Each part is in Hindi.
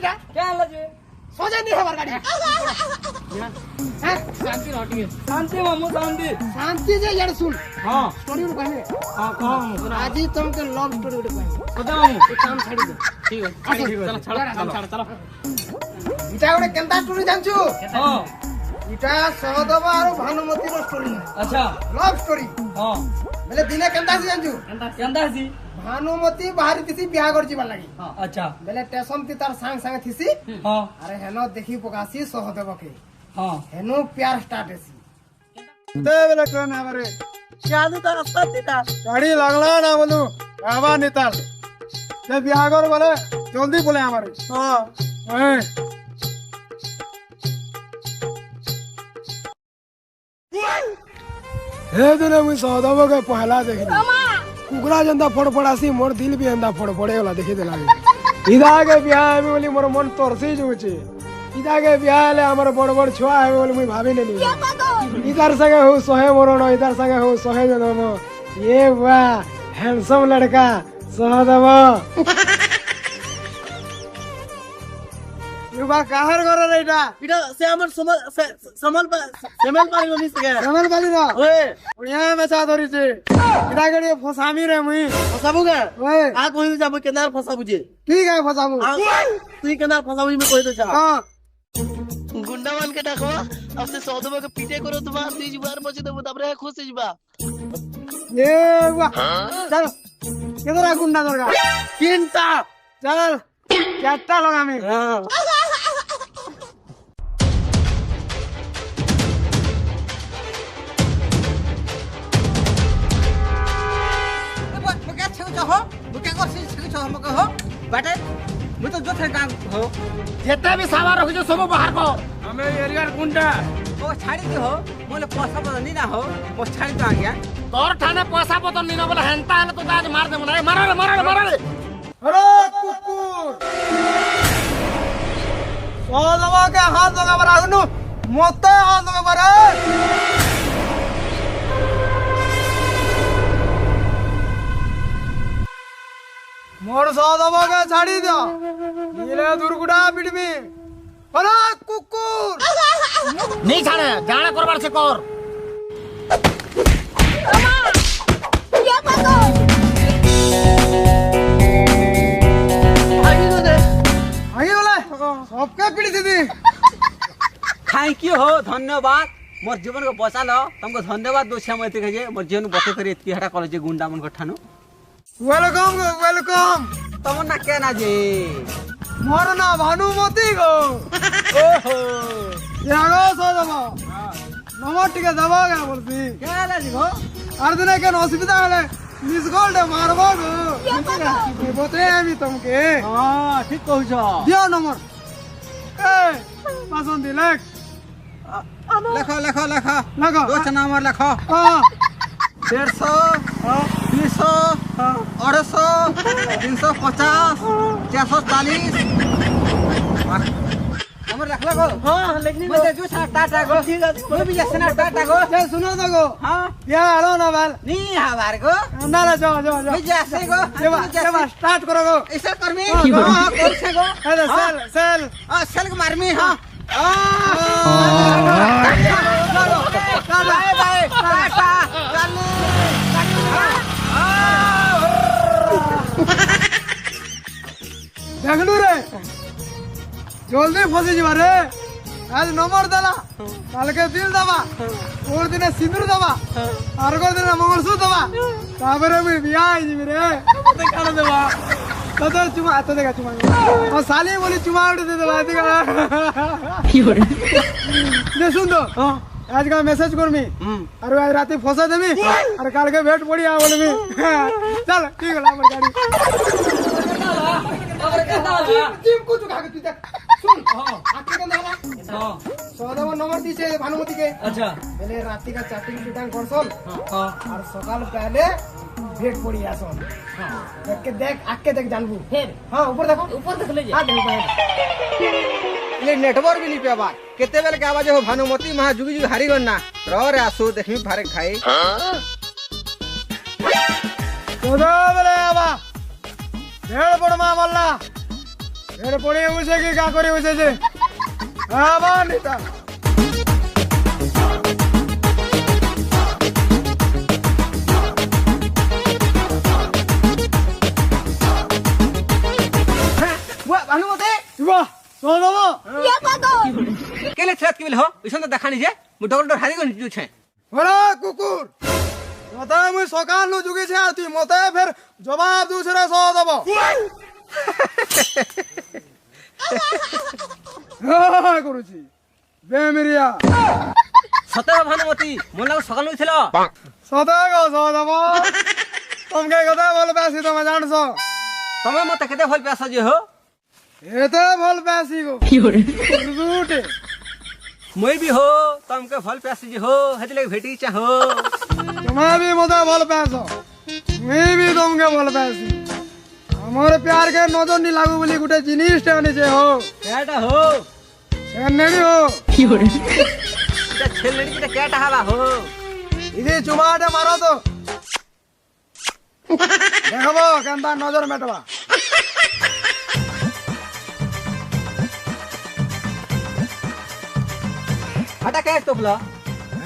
गाड़ीटा क्या हाल है सोचे नहीं हमार गाड़ी शांति रहो शांति मामू शांति शांति से यार सुन हां स्टोरी उड़ कहने हां कौन आज ही तुमके लव स्टोरी उड़ कहने पता मामू एक काम छाड़ी दे ठीक है चलो चलो इटा गोटे केंता स्टोरी जानछु हां इटा सहदेव और भानुमती रो स्टोरी अच्छा लव स्टोरी हां बोले दिने केंता से जानछु केंदा जी भानुमती बाहरी तिसी बियाह कर जीवन लगी अच्छा बोले स्टेशन ती तार संग संग थिसी हां अरे हेनो देखी पकासी सहदेव के हां हेनो प्यार स्टार्ट हेसी ते बेले ट्रेन हमारे शादी तो रास्ता देता गाड़ी लगला ना बोलू आवा निताल ते बियाह कर बोले जल्दी बोले हमारे हां हे दिने मुई सहदेव के पहला देखली कुकरा जंदा फड़फड़ासी मोर दिल भी अंदा फड़फड़े वाला देखि देला इदा के बियाह में बोली मोर मन तरसी जुचे इदा के बियाह ले हमर बड़ बड़ छुआ है बोली मुई भाभी ने नी इधर संगे हो सोहे मोरनो इधर संगे हो सोहे जनमो ये वाह हैंडसम लड़का सहदेव युवा काहर घर रेटा इटा से हमर समल पारी बनी सके रमल बाली ना ओए बढ़िया मचा धरी छे इदा के फसामी रे मुई फसाबू के ओए आ कोई जाबो केनार फसाबू जे ठीक है फसामु तू केनार फसाबू में कोई तो जा हां गुंडा मान के डाकवा अब से सौदबा के पीटे करो तुम्हार तीज बार बचे तो तबरे खुश जीवा ये वाह चल किधर गुंडा दरगा तीनटा चल चारटा लगा में हां मुके छौ हो मुके करसी छौ हमके हो बाटे मु तो जोथे काम हो जेते भी सामान रखो सब बाहर को हमें एरिया गुंडा ओ छाड़ी दे हो मोले पैसा पता नहीं ना हो ओ छाड़ी तो आ गया तोर थाने पैसा पता नहीं ना बोले हंता है तो आज मार दे मना मार रे अरे कुकुर सोदवा के हाथ लगा बरागनु मोते हाथ लगा बरा मोर सोदवा के छाड़ी दो नीले दुर्गुडा पिटमी अरे कुकुर नहीं छाड़े जाने करबार से कर आगे बोला सबके पीड़ी दीदी थैंक यू हो धन्यवाद मोर जीवन को बचाल तुमको धन्यवाद दोछिया मते कहे मोर जीवन बचे करी एतकी हटा कॉलेज गुंडा मन को ठानु वेलकम तमन ना के ना जे मोर ना भानुमती गो ओहो यागो सोदवा नमर टिके दबा गया बोलती के ना जी गो अर्धने के असुविधा हले मिस गोल्ड मारबो गो बोते आमी तुमके हां ठीक कहू छ दियो नंबर ए पसंद दिलक लेखो लगो दोस्त नंबर लेखो हां 150 200 250 350 440 नंबर रख लगो हां लेकिन मैं जो टाटा गो ठीक है मैं भी जैसे ना टाटा गो ये सुनो तो गो हां या हेलो ना बाल नी हमार गो ना जो मैं जैसे गो ये बस स्टार्ट करो गो ऐसा करमी हां कौन से गो अरे सेल सेल को मारमी हां बाय बाय टाटा देखलू रे जल्दी फंसी जीवा रे आज नंबर देला काल के दिल दबा और दिन सिंदूर दबा और को दिन मंगलसूत्र दबा ताबरे में बियाह आई जीवी रे ते काढ देवा तो चुमा आता देखा चुमा और साली बोली चुमा उड़ दे दबा देखा ये सुन दो आज का मैसेज कर मी और आज रात फंसा दे मी और काल के भेंट पड़ी आ बोले मी चल ठीक है हमर गाड़ी टीम को चुका के तू देख सुन आके के ना सौदावा नंबर दीछे भानुमती के अच्छा पहले राती का चैटिंग टूटांग करसन हां और सकाल पहले भेंट पड़ी आसन देख आके देख जानबू फिर हां ऊपर देख ले हां देखो ले नेटवर्क भी नहीं पेबा केते बेल के आवाज हो भानुमती महा जुगी जुगी हारी गन्ना रो रे आसु देखमी फारे खाई तो बोले आबा भेड़ पड़ मा मल्ला এর পড়ে বসে কি কা করে বসেছে আবার নেতা ভানুমতি বাহ সদাবা কেলে থ্রেট কি হো ইসন তো দেখানি যে মু ডর হারি গনি জুছে ওরে কুকুর মতে মুই সকাল নু জুগিছে আর তুই মতে ফের জবাব দুছ রে সদাবা করুছি বেমিরিয়া সতে ভানুমতি মন লাগ সকাল হইছিল সদা গো সদাবা তোমকে কথা বল বেশি তুমি জানছো তুমি মতে কেতে ভাল পেছা যে হো এতে ভাল বেশি গো কি করে রুটে মই भी हो तुमके फल प्यासी जी हो हेति लगे भेटी चाहो तुम्हें भी मते ভাল পেছো मैं भी तुमके ভাল পেছি আমার प्यार के नजर नहीं लागू बोली गुटे जिनिस टे आनिছে हो केटा हो সেনেড়ি हो কি করে এটা ছেলেড়ি কিটা কেটা হলা हो ইদি চুমাটে মারো তো দেখবো কেনতা নজর মেটবা এটা কে তোপলা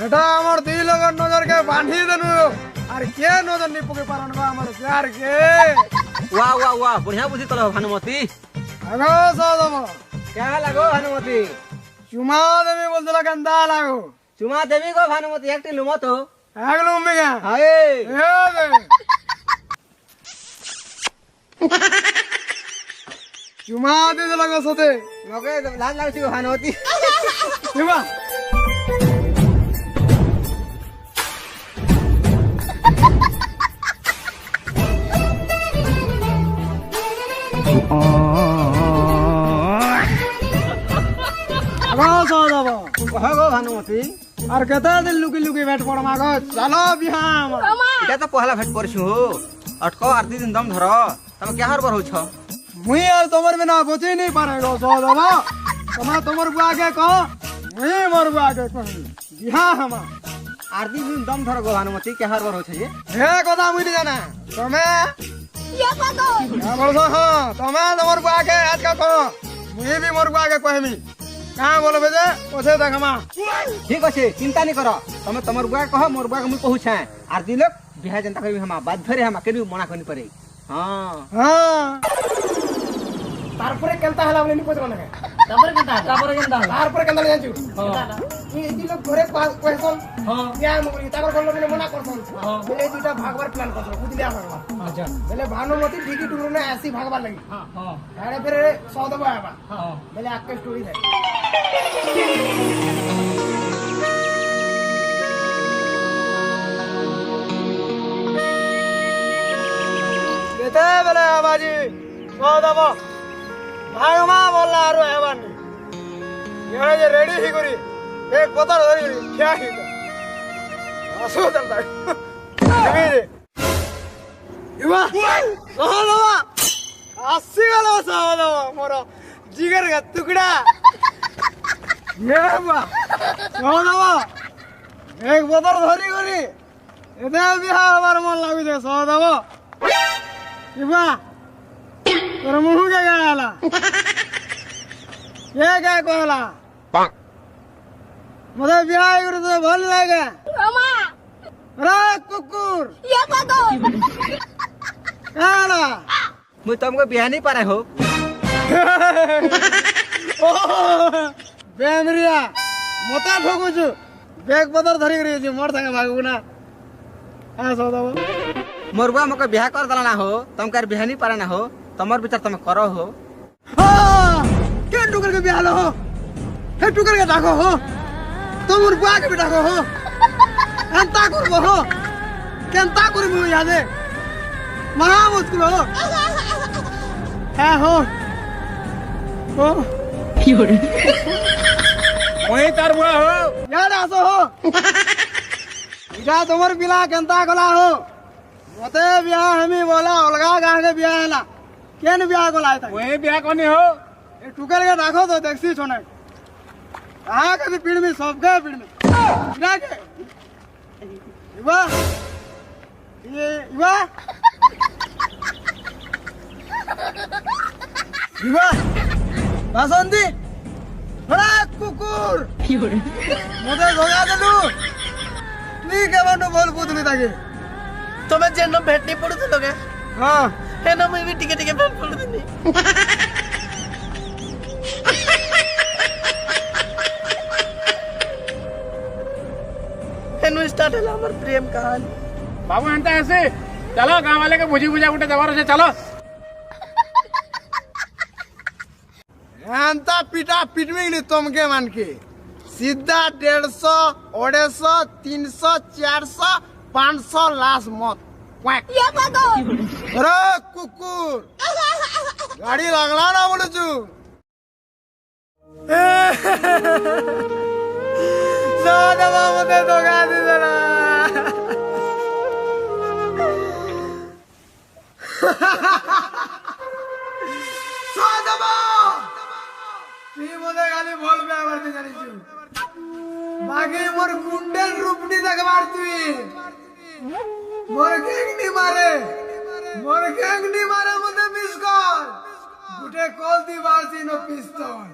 এটা আমার দুই লগর নজর কে বাঁধি দেনু আর কে নজর নি পকে পারনবা আমার प्यार के वाह वाह वाह बढ़िया बुझी तलो भानुमती আগো সদম क्या लागो भानुमती চুমা দেবি বলতলা কেনতা লাগো चुमा देवी को भानुमती एकटी लुमो तो আগলো মেগা हाय এ চুমা দিতে লাগো সতে मगे लाज लागছি भानुमती চুমা আগো সদম कहो भानुमती আর কেতা দিন লুকি লুকি ভেট পড় মাগো চলো বিহাম এটা তো পহলা भेट করছু हो अटको आरती दिन दम धरो तम क्या हर बर होछ মুই আর তোমার বিনা বচি नहीं পারে গো সদম তোমার বুয়া के कहो মুই মোর বুয়া के কহি বিহা হামা आरती दिन दम धरो गो भानुमती क्या हर बर होछ जे হে কথা মুই নি জানা তুমি क्या बोलছো हाँ तुम्हें তোমার বুয়া के आज का कहो मुई भी मोर बुआ के कहमी कहाँ बोलबे जे ओसे देखमा ठीक अछि चिंता नहीं करो तमे तमर बुआ कहो मोर बुआ के मुई कहू छे आरती लोग बिहा जनता कभी हम बाध्य रे हम के मना करनी पड़े हां हाँ तारपरे केनता हला बोले नी पचो ना तारपरे केनता तारपरे केनता जानछु ई लोग घरे पास क्वेश्चन हां क्या मुगली ताकर घर लोग मना करछन बोले दुटा भागवार प्लान करछन बुझलिया भागवा अच्छा बोले भानुमती ढिकी टुरु ने आसी भागवार लगी हां हां अरे फिर सौदबा आबा हां बोले आके स्टोरी है बेटे बोले आबाजी सौदबा भागमा बोलला आरो हेबानी याने जे रेडी ही करी एक पतर धरी क्या ही आसो चलता है रे इवा सौदबा आसी गलो सौदबा मोर जिगर का टुकड़ा ये बा सौदबा एक पतर धरी करी एते बिहा हमार मन लागु छे सौदबा इवा तोर मुंह के गाला ये क्या कहला मुझे ब्याह करे तो भल लगे रे कुकुर काला मुई तुमको बिहा नहीं पारे हो बेमरिया मोता ठोकु छु बैग पतर धरि करी छु मोर संगे भागु ना आ सौदबा मोर बुआ मके बिहा कर दला ना हो तुमकर बिहा नहीं पारे ना हो तमर विचार तुम करो हो के टुकर के ब्याह लो हे टुकर के डाको हो तुम बुआ के डाको हो एंता करबो हो केंता करबो यादे महा मुश्किल हो है हो ओए तार बुआ हो याद आसो हो इजा तुमर बिला केंता गला हो मते ब्याह हमी बोला अलगा गाह के ब्याह हला केन ब्याह को लायता ओए बिहा कोनी हो ए टुकर के डाको तो देखसी छोने कहां के भी पीड़ में सबके पीड़ में इना के इवा ये इवा শিবা বাসন্তী ওরে কুকুর মতে ধোয়া দেলু তুই কেমন বলবু তুমি তাকে तुम्हें जेन भेटनी पड़ू तो लोगे হ্যাঁ है ना मैं भी टिके टिके भेट पड़ू थी है नु स्टार्ट है हमार प्रेम कहानी बाबू एंता ऐसे चलो गांव वाले के भुजी भुजा उठे जबर से चलो এন্তা পিটা পিটবি নি তোমকে মানকে সিধা 150 250 300 400 500 লাশ মত ক্বাক আরে কুকুর গাড়ি লাগলা না বলেছু সাদা মতে ধোকা দিছে না সাদা তুই মনে খালি বলবে আমার তো জানিস বাকি মোর গুন্ডের রূপনি দেখবার তুই মোর গ্যাংনি মারে মতে মিস কর গুটে কল দি বারছি নো পিস্তল